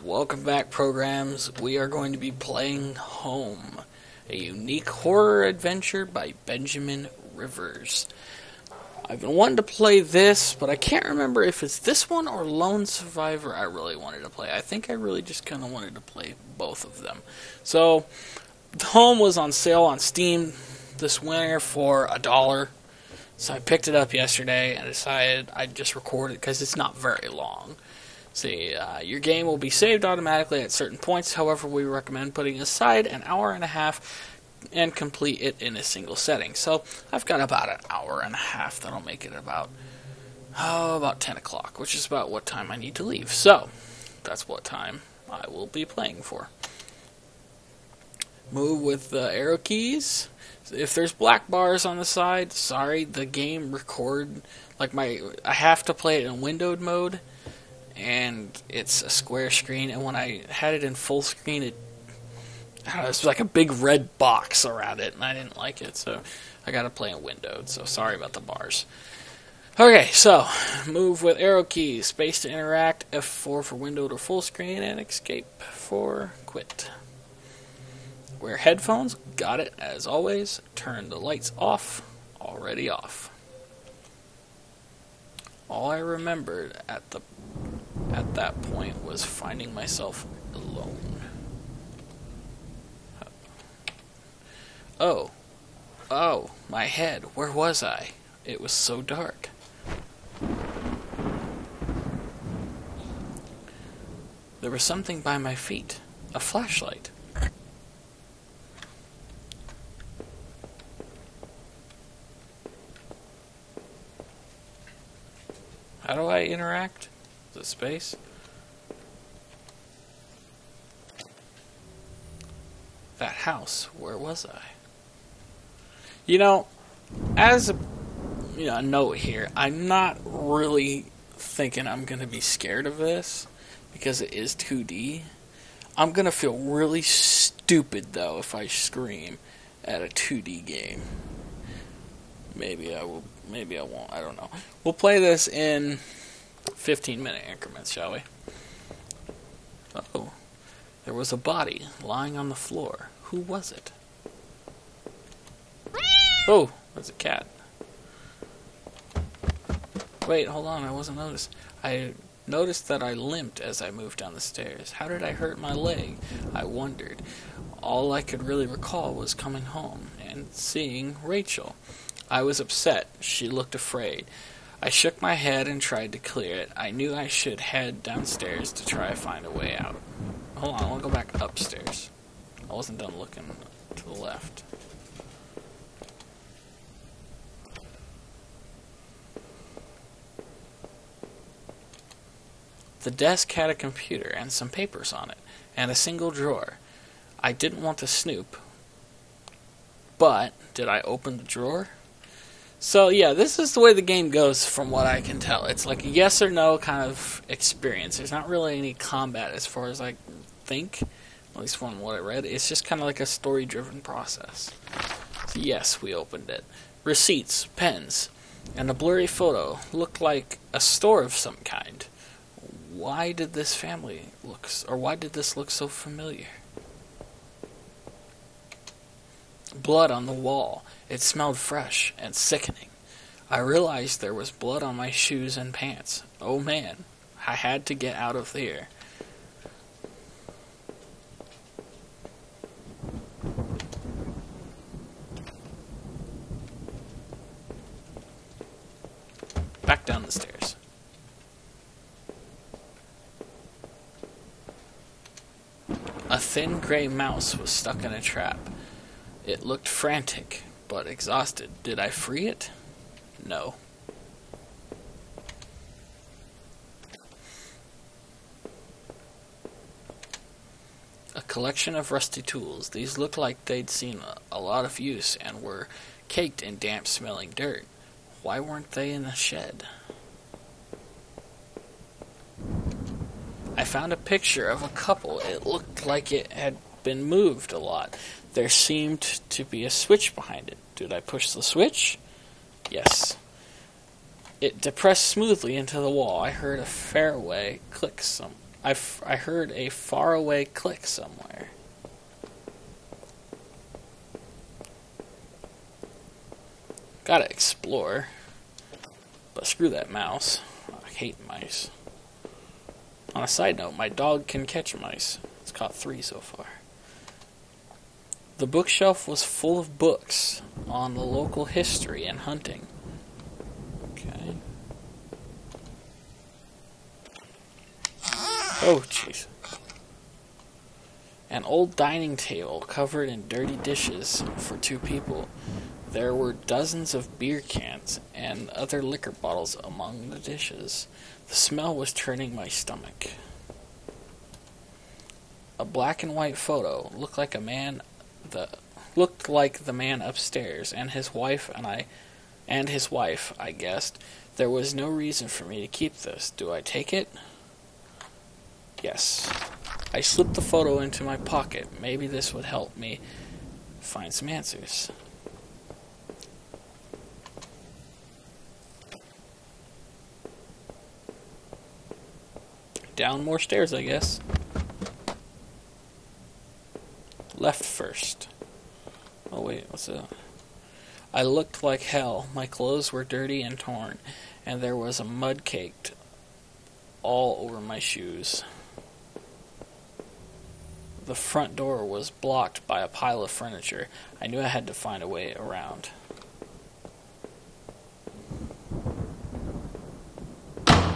Welcome back, programs. We are going to be playing Home, a unique horror adventure by Benjamin Rivers. I've been wanting to play this, but I can't remember if it's this one or Lone Survivor I really wanted to play. I think I really just kind of wanted to play both of them. So, Home was on sale on Steam this winter for $1. So I picked it up yesterday and decided I'd just record it because it's not very long. See, your game will be saved automatically at certain points. However, we recommend putting aside an hour and a half and complete it in a single setting. So I've got about an hour and a half. That'll make it about 10 o'clock, which is about what time I need to leave. So that's what time I will be playing for. Move with the arrow keys. If there's black bars on the side, sorry, the game I have to play it in windowed mode, and it's a square screen, and when I had it in full screen, it's like a big red box around it, and I didn't like it, so I gotta play in windowed, so sorry about the bars. Okay, so, move with arrow keys, space to interact, F4 for windowed or full screen, and escape for quit. Wear headphones, got it, as always. Turn the lights off, already off. All I remembered at that point was finding myself alone. Oh, my head, where was I? It was so dark. There was something by my feet, a flashlight. How do I interact? Is it space? That house, where was I? You know, as a note here, I'm not really thinking I'm going to be scared of this because it is 2D. I'm going to feel really stupid, though, if I scream at a 2D game. Maybe I will. Maybe I won't. I don't know. We'll play this in 15-minute increments, shall we? Oh, there was a body lying on the floor. Who was it? Oh, there's a cat. Wait, hold on. I wasn't noticed. I noticed that I limped as I moved down the stairs. How did I hurt my leg? I wondered. All I could really recall was coming home and seeing Rachel. I was upset. She looked afraid. I shook my head and tried to clear it. I knew I should head downstairs to try to find a way out. Hold on, I want to go back upstairs. I wasn't done looking to the left. The desk had a computer and some papers on it, and a single drawer. I didn't want to snoop, but did I open the drawer? So yeah, this is the way the game goes from what I can tell. It's like a yes or no kind of experience. There's not really any combat as far as I think, at least from what I read. It's just kind of like a story-driven process. So yes, we opened it. Receipts, pens, and a blurry photo looked like a store of some kind. Why did this look so familiar? Blood on the wall. It smelled fresh and sickening. I realized there was blood on my shoes and pants. Oh man, I had to get out of here. Back down the stairs. A thin gray mouse was stuck in a trap. It looked frantic, but exhausted. Did I free it? No. A collection of rusty tools. These looked like they'd seen a lot of use and were caked in damp-smelling dirt. Why weren't they in a shed? I found a picture of a couple. It looked like it had been moved a lot. There seemed to be a switch behind it. Did I push the switch? Yes. It depressed smoothly into the wall. I heard a fairway click I heard a faraway click somewhere. Gotta explore. But screw that mouse. I hate mice. On a side note, my dog can catch mice. It's caught 3 so far. The bookshelf was full of books on the local history and hunting. Okay. Oh, jeez. An old dining table covered in dirty dishes for 2 people. There were dozens of beer cans and other liquor bottles among the dishes. The smell was turning my stomach. A black and white photo looked like the man upstairs and his wife, I guessed. There was no reason for me to keep this. Do I take it? Yes. I slipped the photo into my pocket. Maybe this would help me find some answers. Down more stairs, I guess. Left first. Oh wait, what's that? I looked like hell. My clothes were dirty and torn, and there was a mud caked all over my shoes. The front door was blocked by a pile of furniture. I knew I had to find a way around.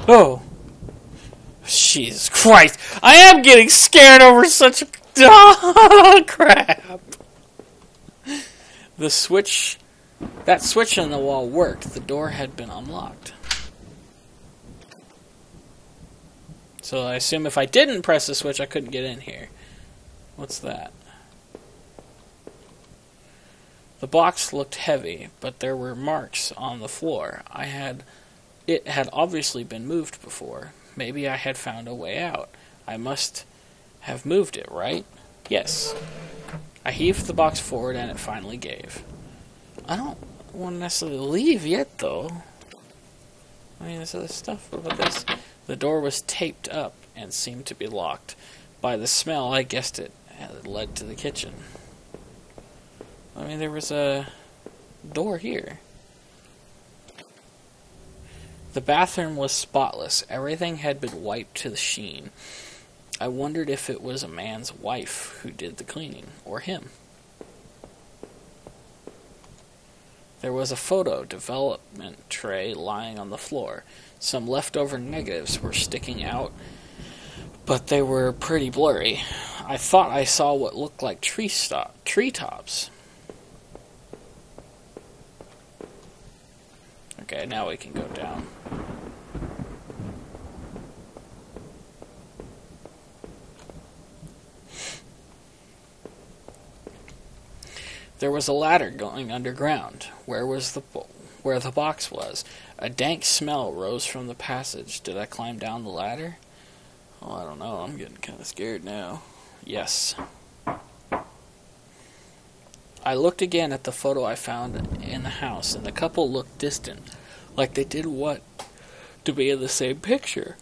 Oh! Jesus Christ! I am getting scared over such a... Oh, crap! That switch on the wall worked. The door had been unlocked. So I assume if I didn't press the switch, I couldn't get in here. What's that? The box looked heavy, but there were marks on the floor. It had obviously been moved before. Maybe I had found a way out. I must have moved it, right? Yes. I heaved the box forward and it finally gave. I don't want to necessarily leave yet, though. I mean, there's other stuff. What about this? The door was taped up and seemed to be locked. By the smell, I guessed it led to the kitchen. I mean, there was a door here. The bathroom was spotless. Everything had been wiped to the sheen. I wondered if it was a man's wife who did the cleaning, or him. There was a photo development tray lying on the floor. Some leftover negatives were sticking out, but they were pretty blurry. I thought I saw what looked like treetops. Okay, now we can go down. There was a ladder going underground. Where the box was? A dank smell rose from the passage. Did I climb down the ladder? Oh, I don't know. I'm getting kind of scared now. Yes. I looked again at the photo I found in the house, and the couple looked distant, like they did what to be in the same picture.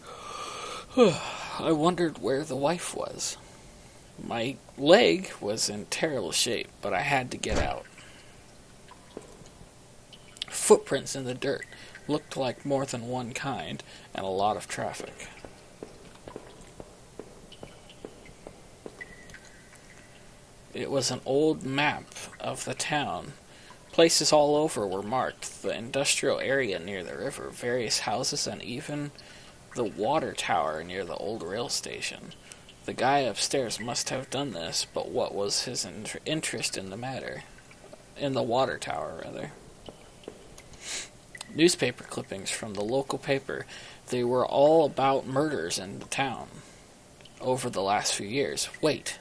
I wondered where the wife was. My leg was in terrible shape, but I had to get out. Footprints in the dirt looked like more than one kind, and a lot of traffic. It was an old map of the town. Places all over were marked. The industrial area near the river, various houses, and even the water tower near the old rail station. The guy upstairs must have done this, but what was his interest in the matter? In the water tower, rather. Newspaper clippings from the local paper. They were all about murders in the town over the last few years. Wait,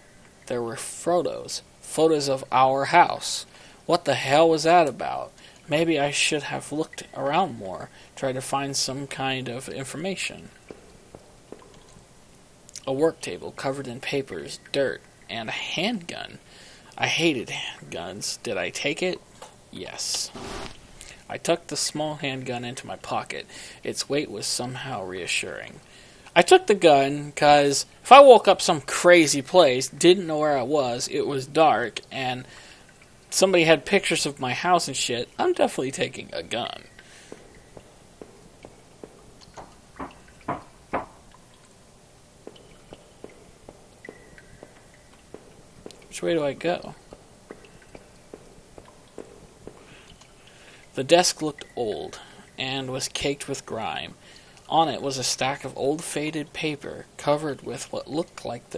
there were photos. Photos of our house. What the hell was that about? Maybe I should have looked around more, tried to find some kind of information. A work table covered in papers, dirt, and a handgun. I hated handguns. Did I take it? Yes. I tucked the small handgun into my pocket. Its weight was somehow reassuring. I took the gun because if I woke up some crazy place, didn't know where I was, it was dark, and somebody had pictures of my house and shit, I'm definitely taking a gun. Which way do I go? The desk looked old and was caked with grime. On it was a stack of old faded paper covered with what looked like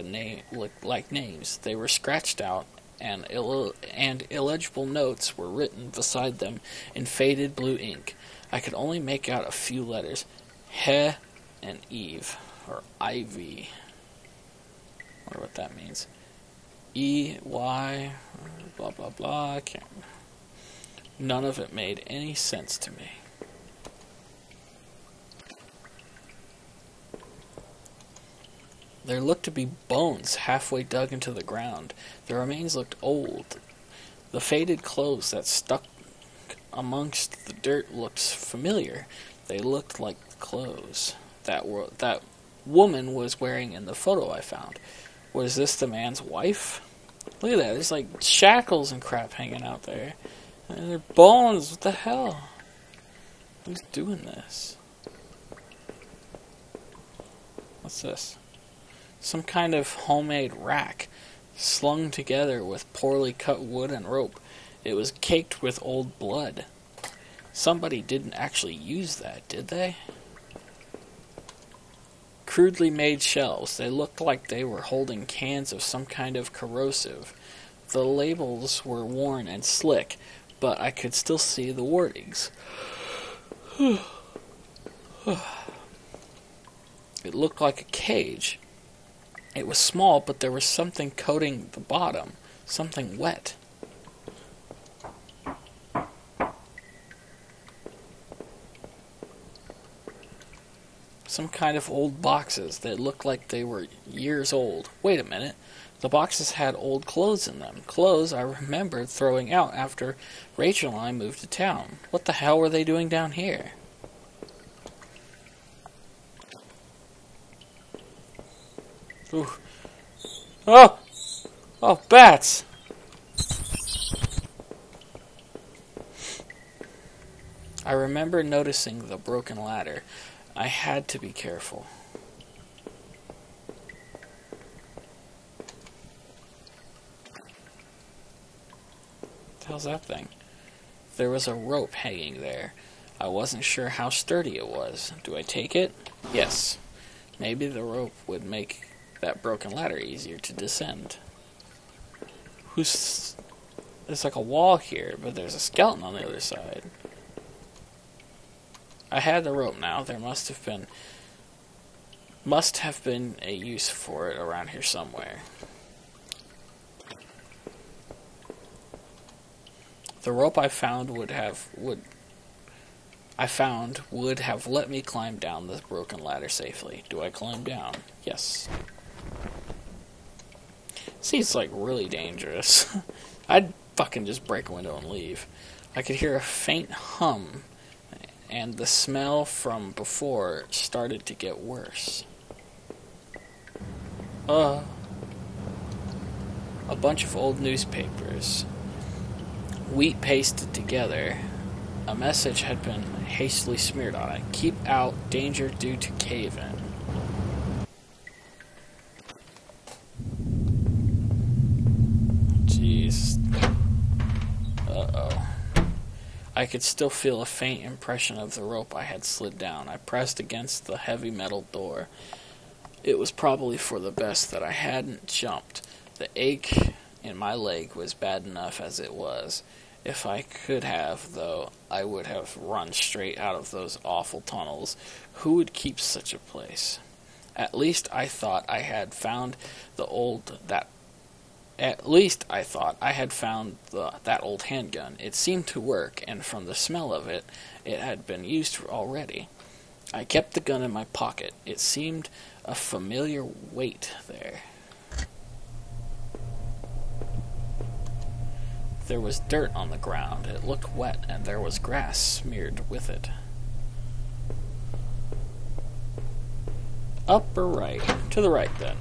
names. They were scratched out, and illegible notes were written beside them in faded blue ink. I could only make out a few letters: He and Eve, or Ivy. I wonder what that means. E-Y, blah blah blah. I can't. None of it made any sense to me. There looked to be bones halfway dug into the ground. The remains looked old. The faded clothes that stuck amongst the dirt looked familiar. They looked like the clothes that woman was wearing in the photo I found. Was this the man's wife? Look at that. There's like shackles and crap hanging out there. And they're bones. What the hell? Who's doing this? What's this? Some kind of homemade rack, slung together with poorly cut wood and rope. It was caked with old blood. Somebody didn't actually use that, did they? Crudely made shelves. They looked like they were holding cans of some kind of corrosive. The labels were worn and slick, but I could still see the wordings. It looked like a cage. It was small, but there was something coating the bottom, something wet. Some kind of old boxes that looked like they were years old. Wait a minute. The boxes had old clothes in them. Clothes I remembered throwing out after Rachel and I moved to town. What the hell were they doing down here? Ooh. Oh! Oh, bats! I remember noticing the broken ladder. I had to be careful. What the hell's that thing? There was a rope hanging there. I wasn't sure how sturdy it was. Do I take it? Yes. Maybe the rope would make that broken ladder easier to descend. There's like a wall here, but there's a skeleton on the other side. I had the rope now. There must have been a use for it around here somewhere. The rope I found would have let me climb down the broken ladder safely. Do I climb down? Yes. See, it's like really dangerous. I'd fucking just break a window and leave. I could hear a faint hum, and the smell from before started to get worse. A bunch of old newspapers, wheat pasted together. A message had been hastily smeared on it. Keep out, danger due to cave-in. Jeez. Uh-oh. I could still feel a faint impression of the rope I had slid down. I pressed against the heavy metal door. It was probably for the best that I hadn't jumped. The ache in my leg was bad enough as it was. If I could have, though, I would have run straight out of those awful tunnels. Who would keep such a place? At least I thought I had found that old handgun. It seemed to work, and from the smell of it, it had been used already. I kept the gun in my pocket. It seemed a familiar weight there. There was dirt on the ground. It looked wet, and there was grass smeared with it. Up or right? To the right, then.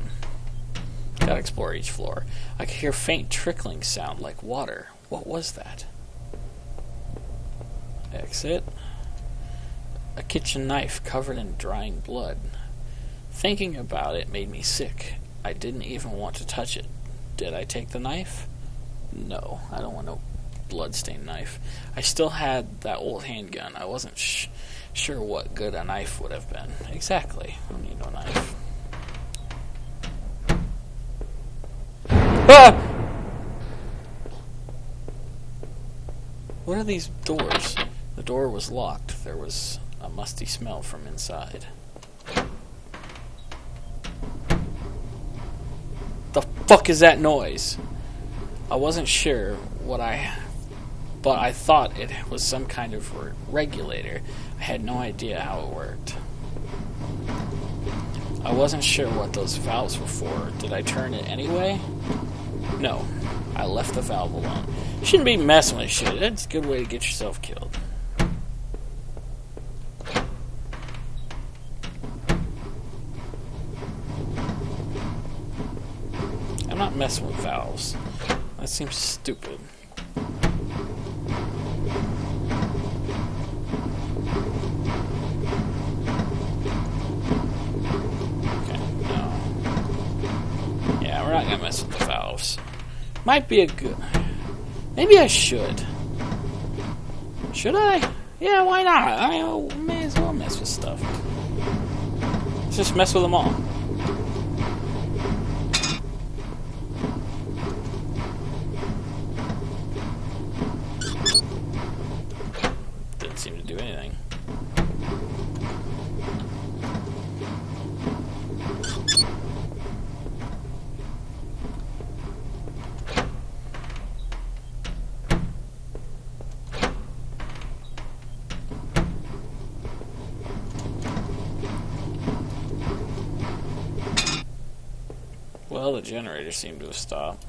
Gotta explore each floor. I could hear faint trickling sound like water. What was that? Exit. A kitchen knife covered in drying blood. Thinking about it made me sick. I didn't even want to touch it. Did I take the knife? No, I don't want no bloodstained knife. I still had that old handgun. I wasn't sure what good a knife would have been. Exactly. I don't need no knife. Ah! What are these doors? The door was locked. There was a musty smell from inside. The fuck is that noise? I wasn't sure but I thought it was some kind of regulator. I had no idea how it worked. I wasn't sure what those valves were for. Did I turn it anyway? No. I left the valve alone. You shouldn't be messing with shit. That's a good way to get yourself killed. I'm not messing with valves. That seems stupid. Okay, no. Yeah, we're not gonna mess with the valves. Might be a good... Maybe I should. Should I? Yeah, why not? I may as well mess with stuff. Let's just mess with them all. Didn't seem to do anything. Well, the generator seemed to have stopped.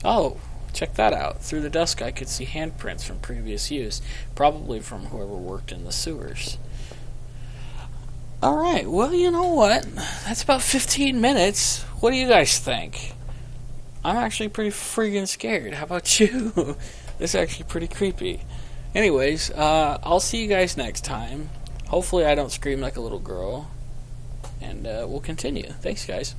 Oh, check that out. Through the dusk I could see handprints from previous use, probably from whoever worked in the sewers. Alright, well, you know what? That's about 15 minutes. What do you guys think? I'm actually pretty freaking scared. How about you? This is actually pretty creepy. Anyways, I'll see you guys next time. Hopefully I don't scream like a little girl. And we'll continue. Thanks, guys.